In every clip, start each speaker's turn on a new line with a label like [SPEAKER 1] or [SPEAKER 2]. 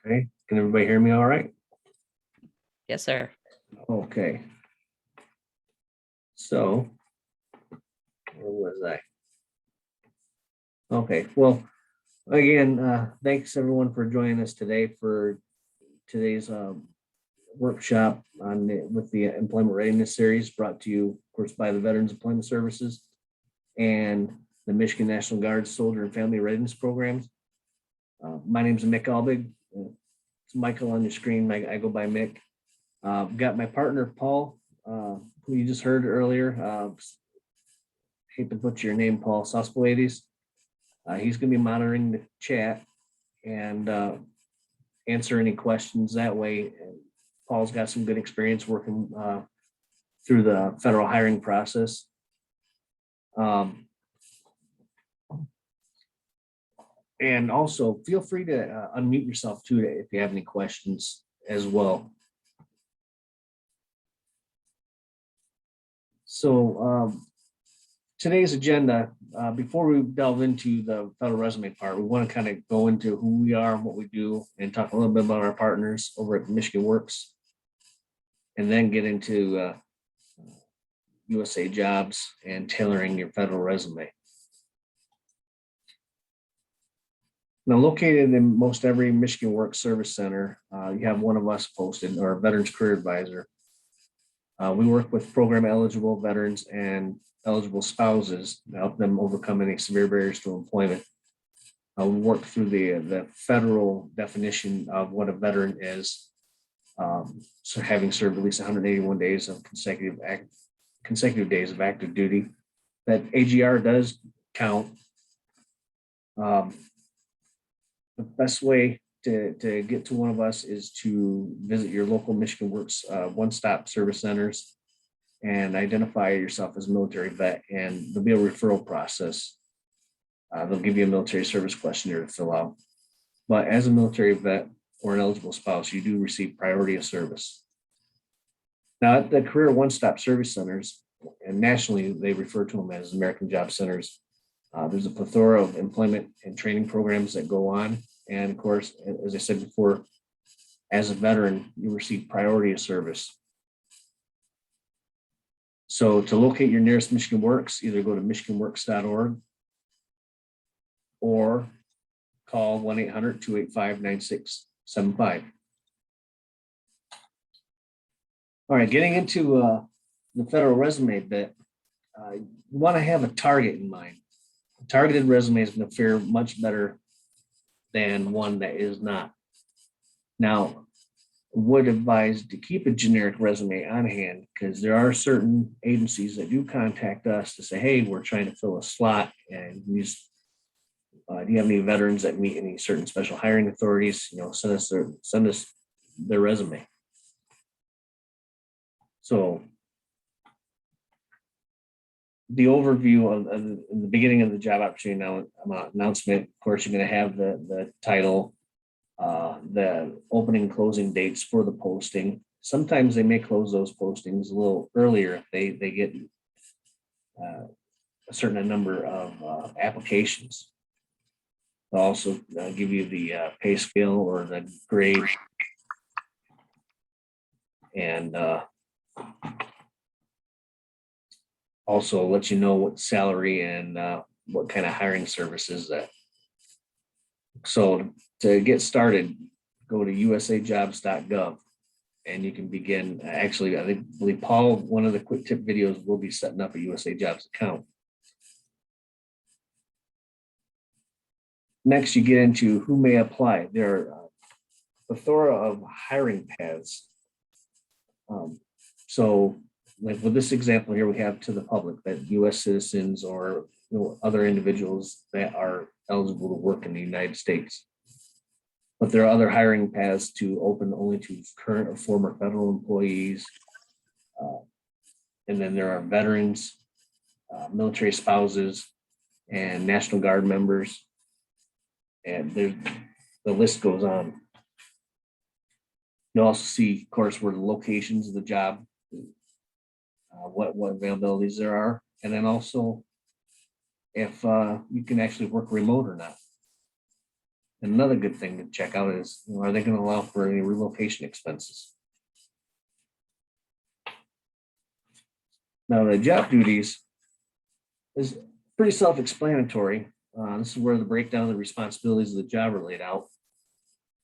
[SPEAKER 1] Okay, can everybody hear me all right?
[SPEAKER 2] Yes, sir.
[SPEAKER 1] Okay. So, where was I? Okay, well, again, thanks everyone for joining us today for today's workshop with the Employment Readiness Series brought to you, of course, by the Veterans Employment Services and the Michigan National Guard Soldier and Family Readiness Programs. My name is Mick Albig. It's Michael on your screen. I go by Mick. Got my partner, Paul, who you just heard earlier. Hate to butcher your name, Paul Sospalades. He's going to be monitoring the chat and answer any questions that way. Paul's got some good experience working through the federal hiring process. And also feel free to unmute yourself too if you have any questions as well. So today's agenda, before we delve into the federal resume part, we want to kind of go into who we are and what we do and talk a little bit about our partners over at Michigan Works, and then get into USA Jobs and tailoring your federal resume. Now, located in most every Michigan Works Service Center, you have one of us posted, or a Veterans Career Advisor. We work with program eligible veterans and eligible spouses to help them overcome any severe barriers to employment. We work through the federal definition of what a veteran is. So having served at least 181 days of consecutive days of active duty. That AGR does count. The best way to get to one of us is to visit your local Michigan Works one-stop service centers and identify yourself as a military vet, and there'll be a referral process. They'll give you a military service questionnaire to fill out. But as a military vet or an eligible spouse, you do receive priority of service. Now, at the Career One-Stop Service Centers, and nationally, they refer to them as American Job Centers. There's a plethora of employment and training programs that go on. And of course, as I said before, as a veteran, you receive priority of service. So to locate your nearest Michigan Works, either go to michiganworks.org or call 1-800-285-9675. All right, getting into the federal resume bit, you want to have a target in mind. A targeted resume is going to fare much better than one that is not. Now, would advise to keep a generic resume on hand because there are certain agencies that do contact us to say, hey, we're trying to fill a slot, and do you have any veterans that meet any certain special hiring authorities? Send us their resume. So the overview in the beginning of the job opportunity announcement, of course, you're going to have the title, the opening and closing dates for the posting. Sometimes they may close those postings a little earlier if they get a certain number of applications. They'll also give you the pay scale or the grade, and also let you know what salary and what kind of hiring services that. So to get started, go to usajobs.gov and you can begin. Actually, I believe Paul, one of the quick tip videos will be setting up a USA Jobs account. Next, you get into who may apply. There are a plethora of hiring paths. So like with this example here, we have to the public that U.S. citizens or other individuals that are eligible to work in the United States. But there are other hiring paths to open only to current or former federal employees. And then there are veterans, military spouses, and National Guard members. And the list goes on. You'll also see, of course, where the locations of the job, what availabilities there are, and then also if you can actually work remote or not. Another good thing to check out is, are they going to allow for any relocation expenses? Now, the job duties is pretty self-explanatory. This is where the breakdown of the responsibilities of the job are laid out.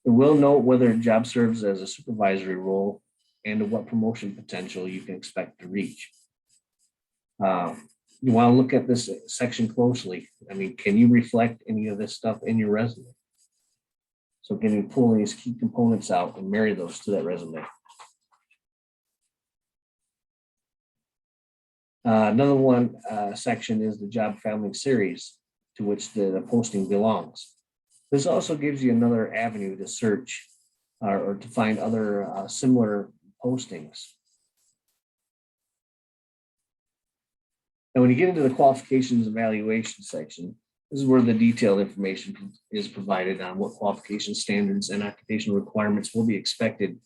[SPEAKER 1] It will note whether a job serves as a supervisory role and what promotion potential you can expect to reach. You want to look at this section closely. I mean, can you reflect any of this stuff in your resume? So can you pull these key components out and marry those to that resume? Another one section is the job family series to which the posting belongs. This also gives you another avenue to search or to find other similar postings. And when you get into the qualifications evaluation section, this is where the detailed information is provided on what qualification standards and occupational requirements will be expected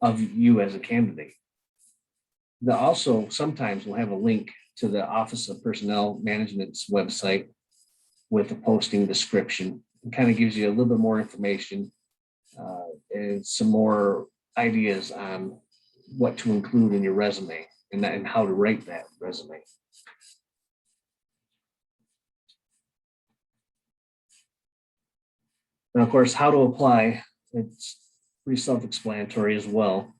[SPEAKER 1] of you as a candidate. They also sometimes will have a link to the Office of Personnel Management's website with a posting description. It kind of gives you a little bit more information and some more ideas on what to include in your resume and how to write that resume. And of course, how to apply, it's pretty self-explanatory as well.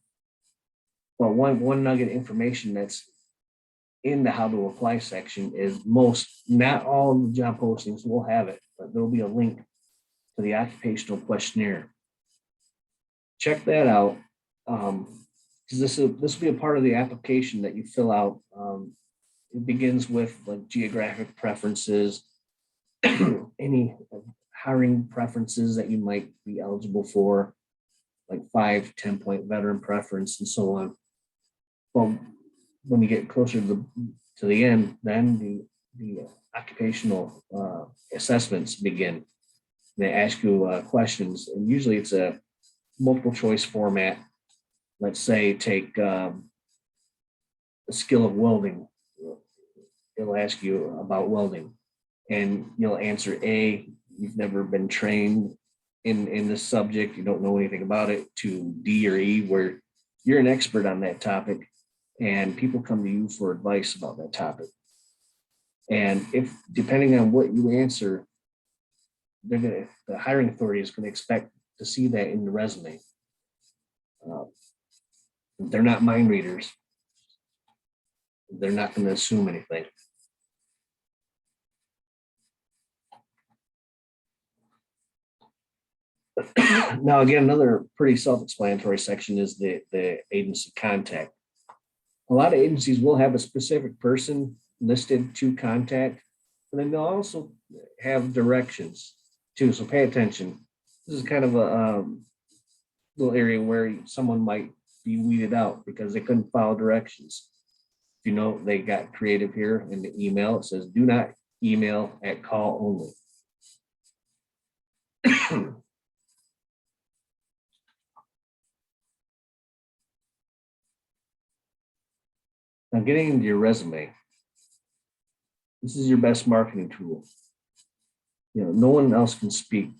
[SPEAKER 1] But one nugget of information that's in the how to apply section is not all of the job postings will have it, but there'll be a link to the occupational questionnaire. Check that out. Because this will be a part of the application that you fill out. It begins with like geographic preferences, any hiring preferences that you might be eligible for, like 5 to 10-point veteran preference and so on. Well, when you get closer to the end, then the occupational assessments begin. They ask you questions, and usually it's a multiple choice format. Let's say take the skill of welding. It'll ask you about welding, and you'll answer A, you've never been trained in this subject, you don't know anything about it, to D or E, where you're an expert on that topic and people come to you for advice about that topic. And if, depending on what you answer, the hiring authority is going to expect to see that in the resume. They're not mind readers. They're not going to assume anything. Now, again, another pretty self-explanatory section is the agency contact. A lot of agencies will have a specific person listed to contact, but then they'll also have directions too. So pay attention. This is kind of a little area where someone might be weeded out because they couldn't follow directions. You know, they got creative here in the email. It says, do not email at call only. Now, getting into your resume, this is your best marketing tool. You know, no one else can speak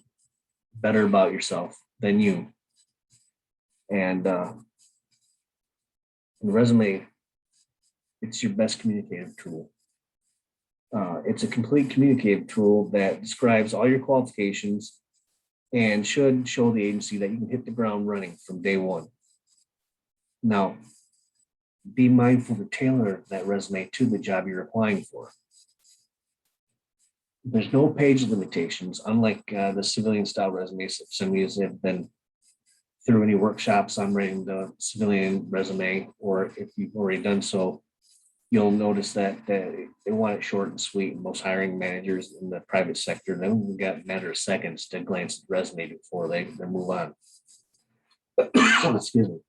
[SPEAKER 1] better about yourself than you. And the resume, it's your best communicative tool. It's a complete communicative tool that describes all your qualifications and should show the agency that you can hit the ground running from day one. Now, be mindful to tailor that resume to the job you're applying for. There's no page limitations, unlike the civilian style resumes. If some of you have been through any workshops on writing the civilian resume, or if you've already done so, you'll notice that they want it short and sweet. Most hiring managers in the private sector, they only got a matter of seconds to glance at the resume before they move on. Excuse me.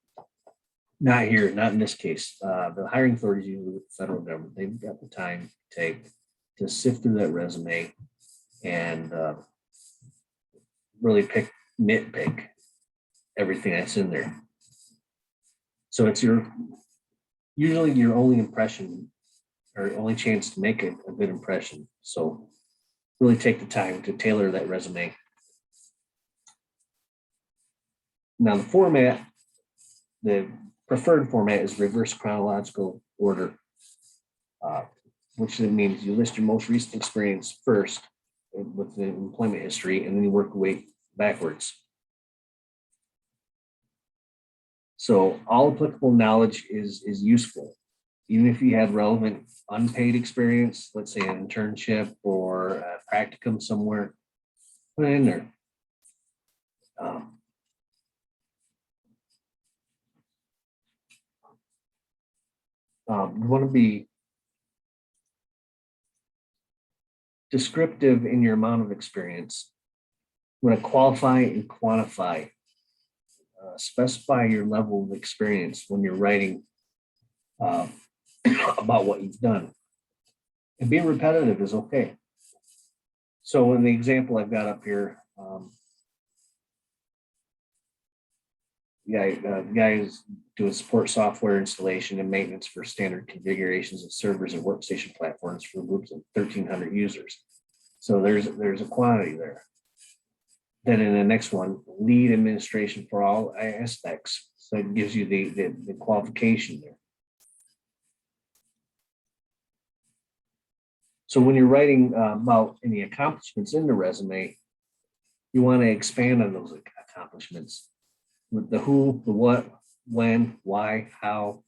[SPEAKER 1] Not here, not in this case. The hiring authorities, usually with the federal government, they've got the time to take to sift through that resume and really nitpick everything that's in there. So it's usually your only impression or only chance to make a good impression. So really take the time to tailor that resume Now the format, the preferred format is reverse chronological order, which then means you list your most recent experience first with the employment history, and then you work your way backwards. So all applicable knowledge is useful, even if you had relevant unpaid experience, let's say an internship or a practicum somewhere, put it in there. You want to be descriptive in your amount of experience. You want to qualify and quantify. Specify your level of experience when you're writing about what you've done. And being repetitive is okay. So in the example I've got up here, guys doing support software installation and maintenance for standard configurations of servers and workstation platforms for groups of 1,300 users. So there's a quantity there. Then in the next one, lead administration for all aspects. So it gives you the qualification there. So when you're writing about any accomplishments in the resume, you want to expand on those accomplishments with the who, the what, when, why, how.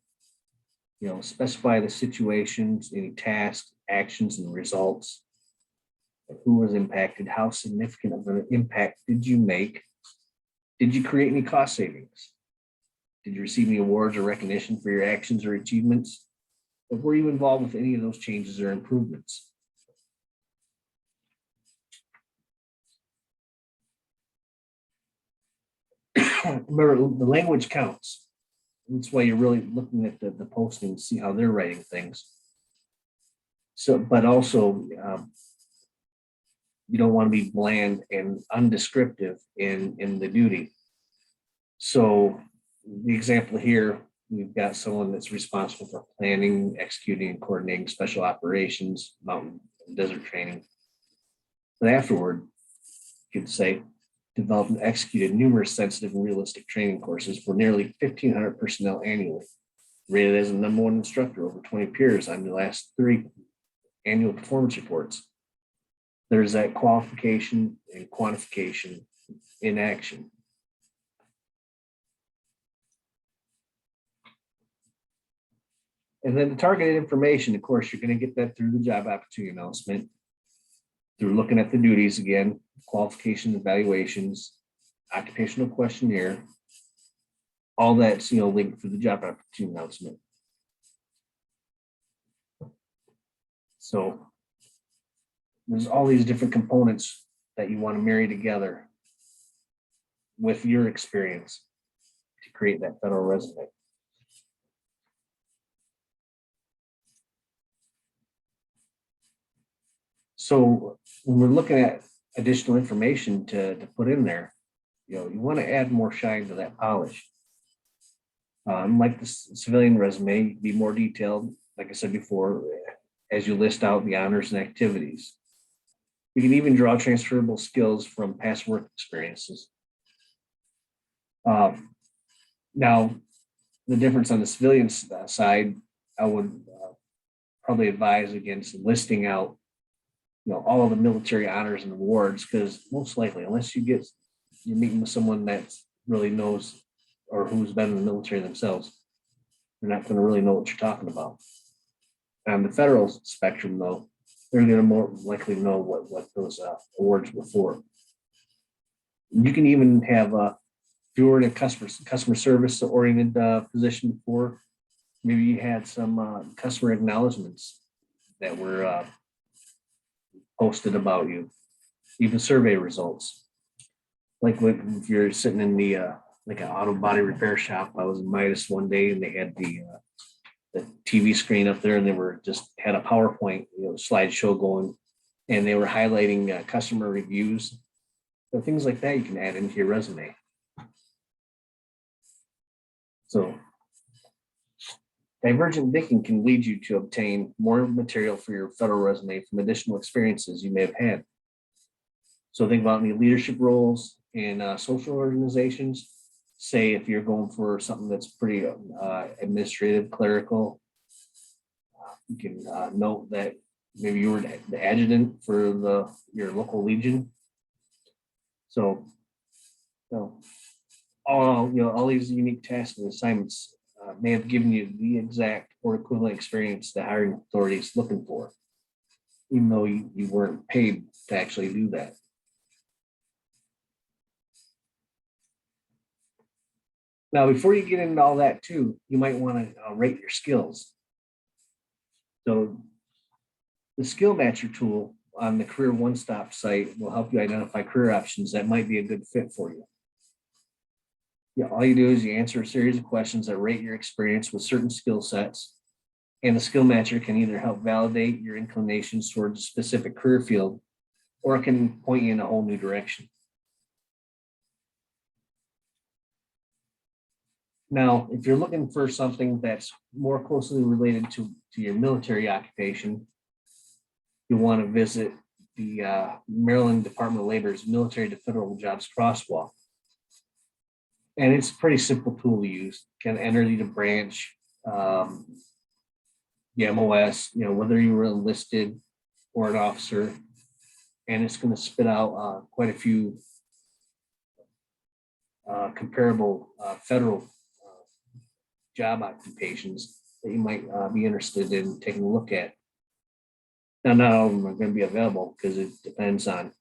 [SPEAKER 1] Specify the situations, any tasks, actions, and results. Who was impacted? How significant of an impact did you make? Did you create any cost savings? Did you receive any awards or recognition for your actions or achievements? Or were you involved with any of those changes or improvements? Remember, the language counts. That's why you're really looking at the posting to see how they're writing things. So, but also, you don't want to be bland and undescriptive in the duty. So the example here, we've got someone that's responsible for planning, executing, and coordinating special operations, mountain and desert training. But afterward, you could say, developed and executed numerous sensitive and realistic training courses for nearly 1,500 personnel annually, rated as the #1 instructor over 20 peers on the last 3 annual performance reports. There's that qualification and quantification in action. And then the targeted information, of course, you're going to get that through the job opportunity announcement, through looking at the duties again, qualifications, evaluations, occupational questionnaire, all that's linked through the job opportunity announcement. So there's all these different components that you want to marry together with your experience to create that federal resume. So when we're looking at additional information to put in there, you want to add more shine to that polish. Like the civilian resume, you can be more detailed, like I said before, as you list out the honors and activities. You can even draw transferable skills from past work experiences. Now, the difference on the civilian side, I would probably advise against listing out all of the military honors and awards, because most likely, unless you're meeting with someone that really knows or who's been in the military themselves, they're not going to really know what you're talking about. On the federal spectrum, though, they're going to more likely know what those awards were for. You can even have, if you were in a customer service oriented position before, maybe you had some customer acknowledgements that were posted about you, even survey results. Like if you're sitting in the like an auto body repair shop. I was in Midas one day and they had the TV screen up there, and they were just had a PowerPoint slideshow going, and they were highlighting customer reviews. So things like that you can add into your resume. So divergent thinking can lead you to obtain more material for your federal resume from additional experiences you may have had. So think about any leadership roles in social organizations, say if you're going for something that's pretty administrative, clerical, you can note that maybe you were the adjutant for your local legion. So, all these unique tasks and assignments may have given you the exact or equivalent experience the hiring authority is looking for, even though you weren't paid to actually do that. Now, before you get into all that too, you might want to rate your skills. So the skill matcher tool on the Career One Stop site will help you identify career options that might be a good fit for you. Yeah, all you do is you answer a series of questions that rate your experience with certain skill sets, and the skill matcher can either help validate your inclinations towards a specific career field, or it can point you in a whole new direction. Now, if you're looking for something that's more closely related to your military occupation, you want to visit the Maryland Department of Labor's Military to Federal Jobs Crosswalk. And it's a pretty simple tool to use. Can enter the branch, the MOS, whether you were enlisted or an officer, and it's going to spit out quite a few comparable federal job occupations that you might be interested in taking a look at. Now, not all of them are going to be available because it depends on,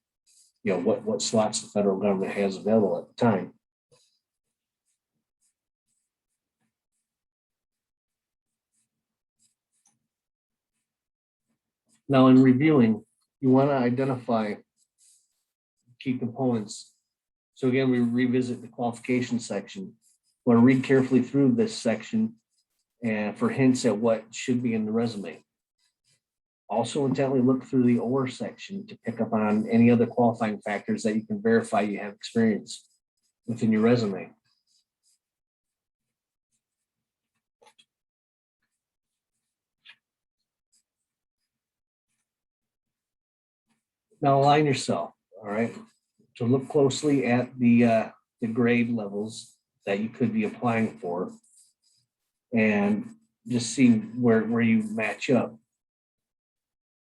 [SPEAKER 1] what slots the federal government has available at the time. Now, in reviewing, you want to identify key components. So again, we revisit the qualification section. Want to read carefully through this section and for hints at what should be in the resume. Also intently look through the OR section to pick up on any other qualifying factors that you can verify you have experience within your resume. Now align yourself, all right? So look closely at the grade levels that you could be applying for and just see where you match up.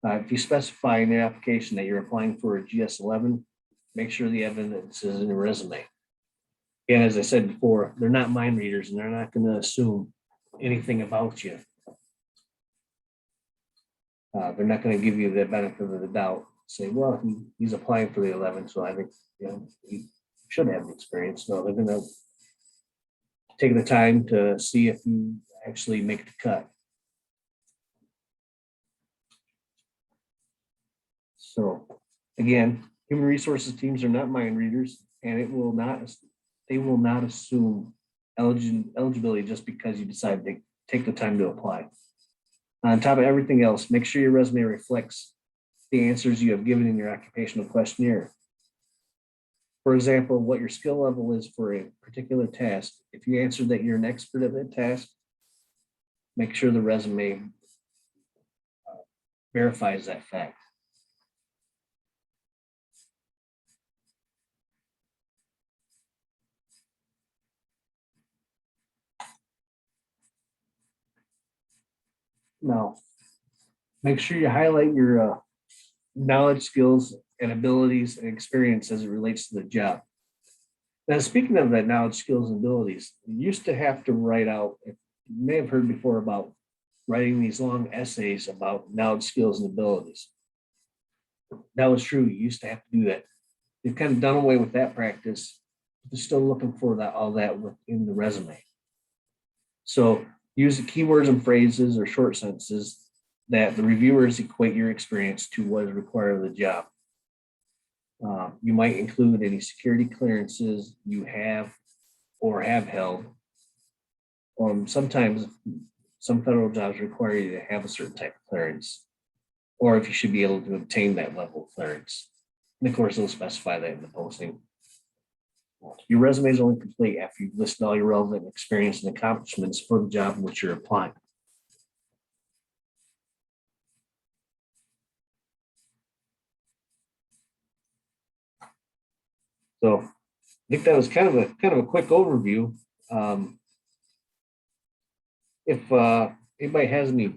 [SPEAKER 1] If you specify in your application that you're applying for a GS-11, make sure the evidence is in your resume. And as I said before, they're not mind readers and they're not going to assume anything about you. They're not going to give you the benefit of the doubt. Say, well, he's applying for the 11, so I think he should have the experience. No, they're going to take the time to see if you actually make the cut. So again, human resources teams are not mind readers, and they will not assume eligibility just because you decide to take the time to apply. On top of everything else, make sure your resume reflects the answers you have given in your occupational questionnaire. For example, what your skill level is for a particular task. If you answered that you're an expert at that task, make sure the resume verifies that fact. Now, make sure you highlight your knowledge, skills, and abilities and experience as it relates to the job. Now, speaking of that knowledge, skills, and abilities, you used to have to write out, you may have heard before about writing these long essays about knowledge, skills, and abilities. That was true. You used to have to do that. They've kind of done away with that practice. They're still looking for that, all that within the resume. So use the keywords and phrases or short sentences that the reviewers equate your experience to what is required of the job. You might include any security clearances you have or have held. Sometimes some federal jobs require you to have a certain type of clearance, or if you should be able to obtain that level of clearance. And of course, they'll specify that in the posting. Your resume is only complete after you've listed all your relevant experience and accomplishments for the job in which you're applying. So think that was kind of a quick overview. If anybody has any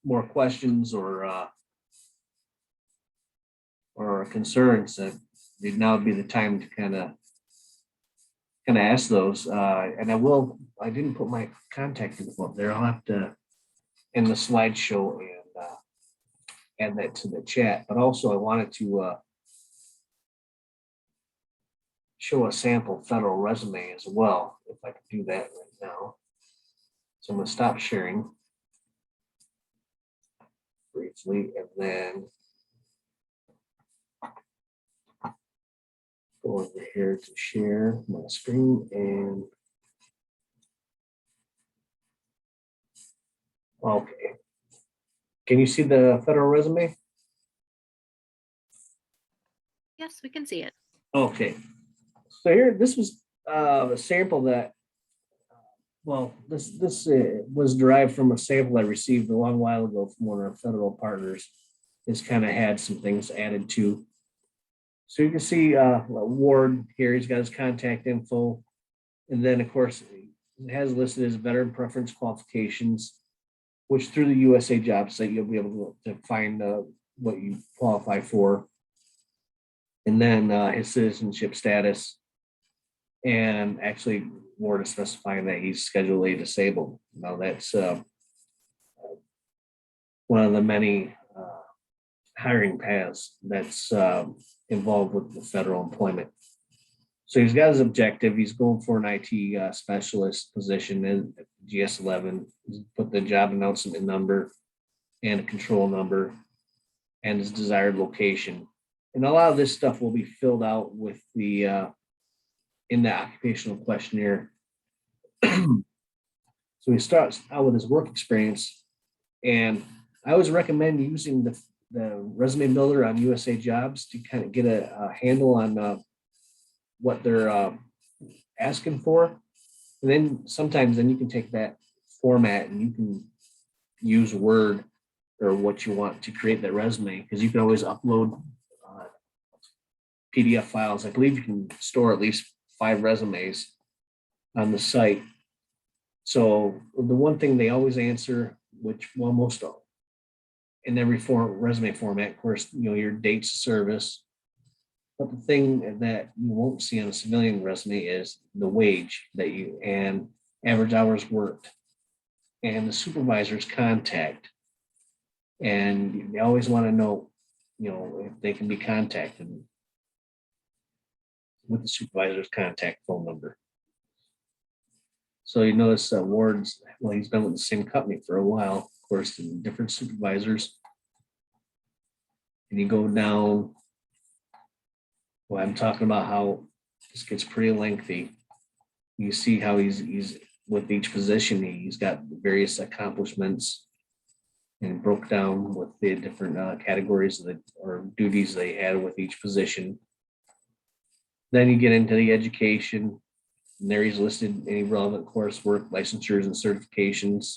[SPEAKER 1] more questions or concerns, that now would be the time to kind of ask those. And I didn't put my contact info up there. I'll have to in the slideshow and add that to the chat. But also I wanted to show a sample federal resume as well, if I could do that right now. So I'm going to stop sharing briefly and then go over here to share my screen. And okay, can you see the federal resume?
[SPEAKER 3] Yes, we can see it.
[SPEAKER 1] Okay, so here, this was a sample that, well, this was derived from a sample I received a long while ago from one of our federal partners. It's kind of had some things added to. So you can see Ward here, he's got his contact info. And then of course, it has listed his veteran preference qualifications, which through the USA job site, you'll be able to find what you qualify for. And then his citizenship status. And actually, Ward is specifying that he's Schedule A disabled. Now that's one of the many hiring paths that's involved with the federal employment. So he's got his objective. He's going for an IT specialist position in GS11. He's put the job announcement number and a control number and his desired location. And a lot of this stuff will be filled out with the in the occupational questionnaire. So he starts out with his work experience, and I always recommend using the resume builder on USA Jobs to kind of get a handle on what they're asking for. And then sometimes then you can take that format and you can use Word or what you want to create that resume, because you can always upload PDF files. I believe you can store at least 5 resumes on the site. So the one thing they always answer, which most in every resume format, of course, your dates of service. But the thing that you won't see on a civilian resume is the wage that you and average hours worked and the supervisor's contact. And they always want to know, if they can be contacted with the supervisor's contact phone number. So you notice that Ward's, he's been with the same company for a while, of course, and different supervisors. And you go down, well, I'm talking about how this gets pretty lengthy. You see how he's with each position, he's got various accomplishments and broke down with the different categories or duties they had with each position. Then you get into the education, and there he's listed any relevant coursework, licensures and certifications,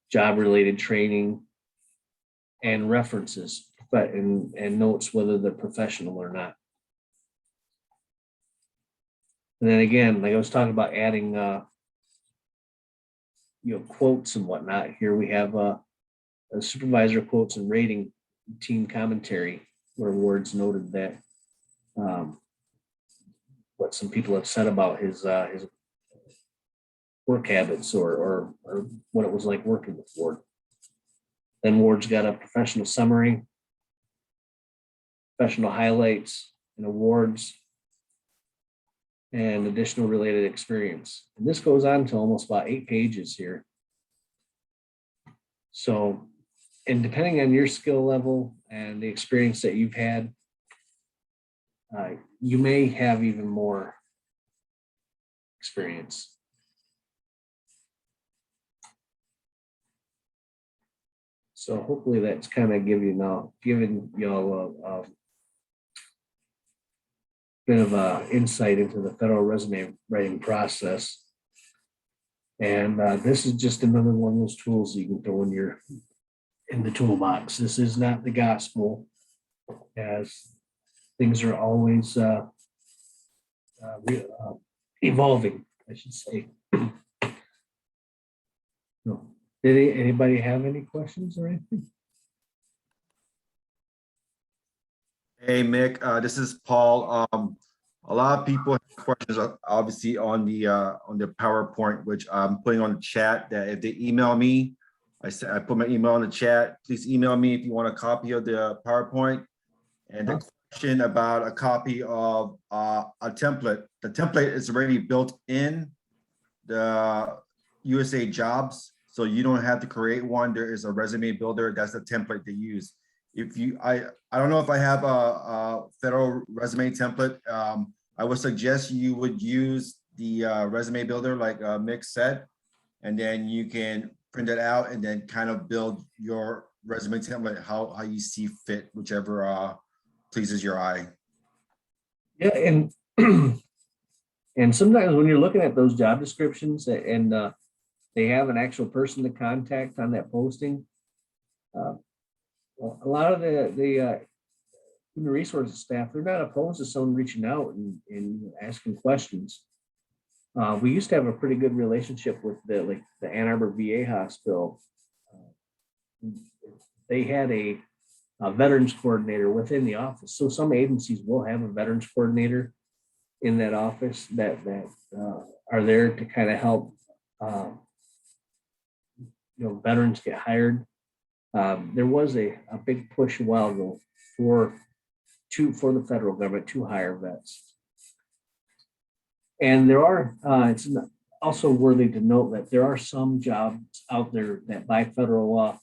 [SPEAKER 1] job-related training, and references, but and notes whether they're professional or not. And then again, like I was talking about adding quotes and whatnot. Here we have a supervisor quotes and rating team commentary, where Ward's noted that what some people have said about his work habits or what it was like working with Ward. Then Ward's got a professional summary, professional highlights and awards, and additional related experience. And this goes on to almost about 8 pages here. So, and depending on your skill level and the experience that you've had, you may have even more experience. So hopefully that's kind of giving y'all a bit of insight into the federal resume writing process. And this is just another one of those tools you can throw in the toolbox. This is not the gospel, as things are always evolving, I should say. No. Anybody have any questions or anything?
[SPEAKER 4] Hey, Mick, this is Paul. A lot of people have questions, obviously, on the PowerPoint, which I'm putting on the chat, that if they email me, I put my email in the chat. Please email me if you want a copy of the PowerPoint. And the question about a copy of a template. The template is already built in the USA Jobs, so you don't have to create one. There is a resume builder. That's the template they use. If you, I don't know if I have a federal resume template. I would suggest you would use the resume builder, like Mick said, and then you can print it out and then kind of build your resume template how you see fit, whichever pleases your eye.
[SPEAKER 1] Yeah, and and sometimes when you're looking at those job descriptions and they have an actual person to contact on that posting, a lot of the human resources staff, they're not opposed to someone reaching out and asking questions. We used to have a pretty good relationship with the Ann Arbor VA hospital. They had a veterans coordinator within the office. So some agencies will have a veterans coordinator in that office that are there to kind of help veterans get hired. There was a big push a while ago for the federal government to hire vets. And there are, it's also worthy to note that there are some jobs out there that by federal law,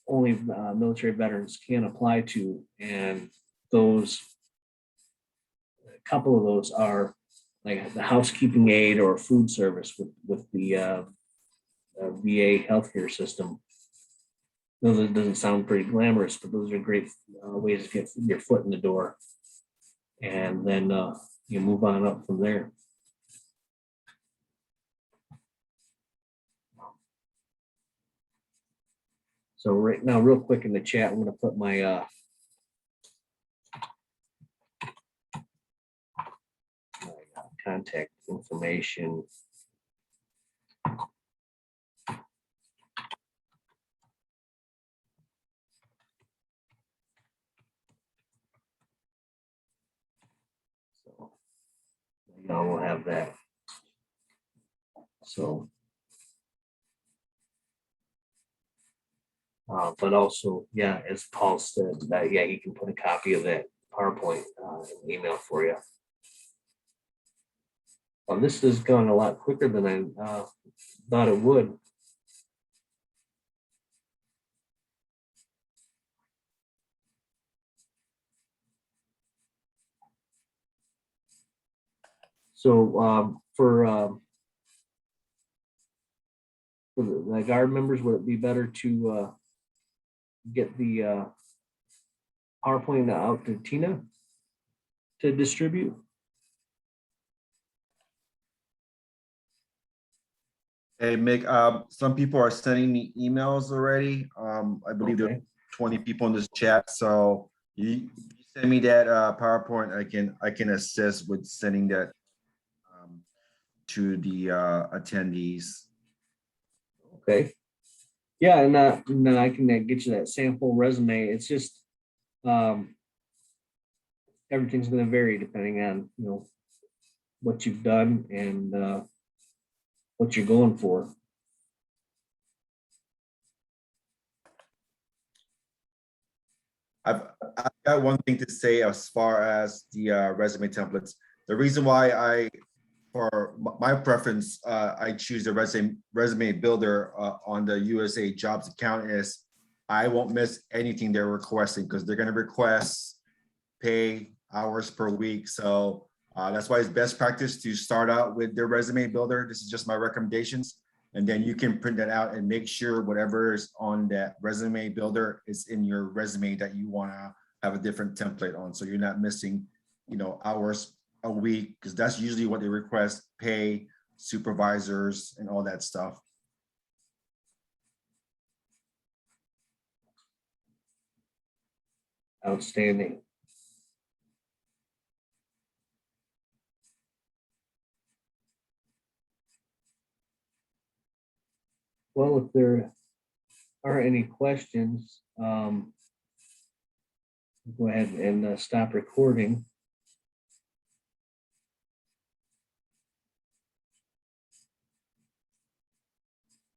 [SPEAKER 1] only military veterans can apply to. And a couple of those are like the housekeeping aide or food service with the VA healthcare system. Those doesn't sound pretty glamorous, but those are great ways to get your foot in the door. And then you move on up from there. So right now, real quick in the chat, I'm going to put my contact information. So y'all will have that. So, but also, yeah, as Paul said, that yeah, you can put a copy of that PowerPoint in the email for you. Well, this has gone a lot quicker than I thought it would. So for the guard members, would it be better to get the PowerPoint out to Tina to distribute?
[SPEAKER 4] Hey, Mick, some people are sending me emails already. I believe there are 20 people in this chat. So you send me that PowerPoint, I can assist with sending that to the attendees.
[SPEAKER 1] Okay. Yeah, and then I can get you that sample resume. It's just everything's going to vary depending on what you've done and what you're going for.
[SPEAKER 4] I've got one thing to say as far as the resume templates. The reason why for my preference, I choose the resume builder on the USA Jobs account is I won't miss anything they're requesting because they're going to request pay, hours per week. So that's why it's best practice to start out with their resume builder. This is just my recommendations. And then you can print that out and make sure whatever is on that resume builder is in your resume that you want to have a different template on. So you're not missing, hours a week, because that's usually what they request, pay, supervisors, and all that stuff.
[SPEAKER 1] Outstanding. Well, if there aren't any questions, go ahead and stop recording.